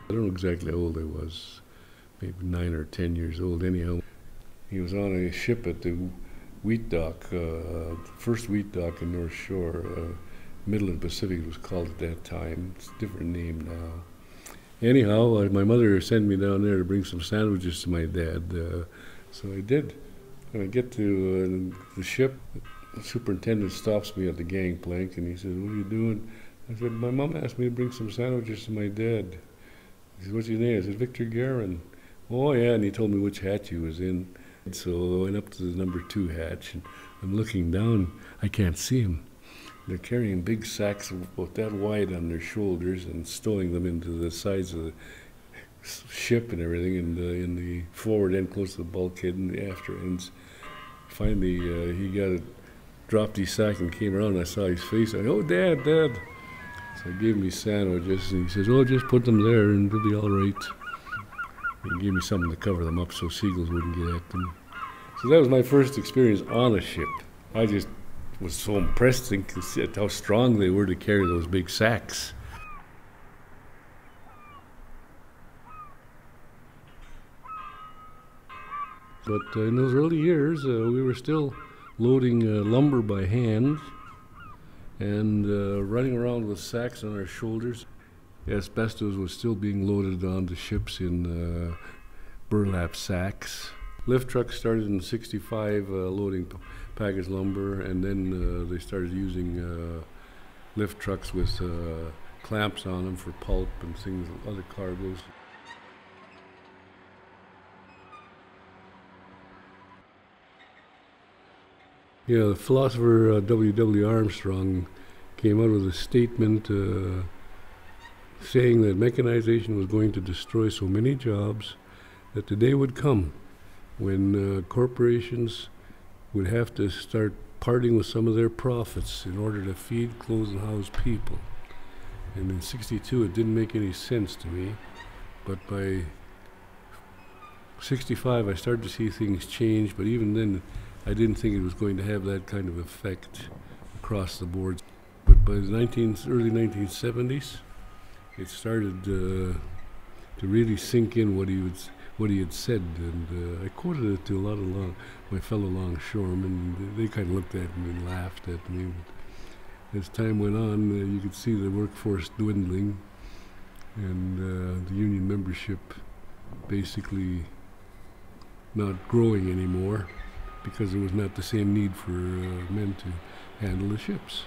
I don't know exactly how old I was, maybe 9 or 10 years old anyhow. He was on a ship at the wheat dock, first wheat dock in North Shore, middle of the Pacific it was called at that time. It's a different name now. Anyhow, my mother sent me down there to bring some sandwiches to my dad, so I did. When I get to the ship, the superintendent stops me at the gangplank and he says, "What are you doing?" I said, "My mom asked me to bring some sandwiches to my dad." He said, "What's your name?" I said, "Victor Guerin." "Oh yeah," and he told me which hatch he was in. So I went up to the number 2 hatch and I'm looking down, I can't see him. They're carrying big sacks about that wide on their shoulders and stowing them into the sides of the ship and everything, and in the forward end close to the bulkhead and the after ends. Finally, he got it, dropped his sack and came around and I saw his face. I said, "Oh, Dad, Dad." So I gave him his sandwiches and he says, "Oh, just put them there and it'll be all right." He gave me something to cover them up so seagulls wouldn't get at them. So that was my first experience on a ship. I just was so impressed at how strong they were to carry those big sacks. But in those early years, we were still loading lumber by hand and running around with sacks on our shoulders. Asbestos was still being loaded onto ships in burlap sacks. Lift trucks started in '65 loading packaged lumber, and then they started using lift trucks with clamps on them for pulp and things, other cargoes. Yeah, the philosopher W. Armstrong came out with a statement saying that mechanization was going to destroy so many jobs that the day would come when corporations would have to start parting with some of their profits in order to feed, clothe, and house people. And in '62 it didn't make any sense to me, but by '65 I started to see things change, but even then I didn't think it was going to have that kind of effect across the board. But by the early 1970s, it started to really sink in what he had said, and I quoted it to a lot of my fellow longshoremen, and they kind of looked at me and laughed at me. But as time went on, you could see the workforce dwindling, and the union membership basically not growing anymore, because there was not the same need for men to handle the ships.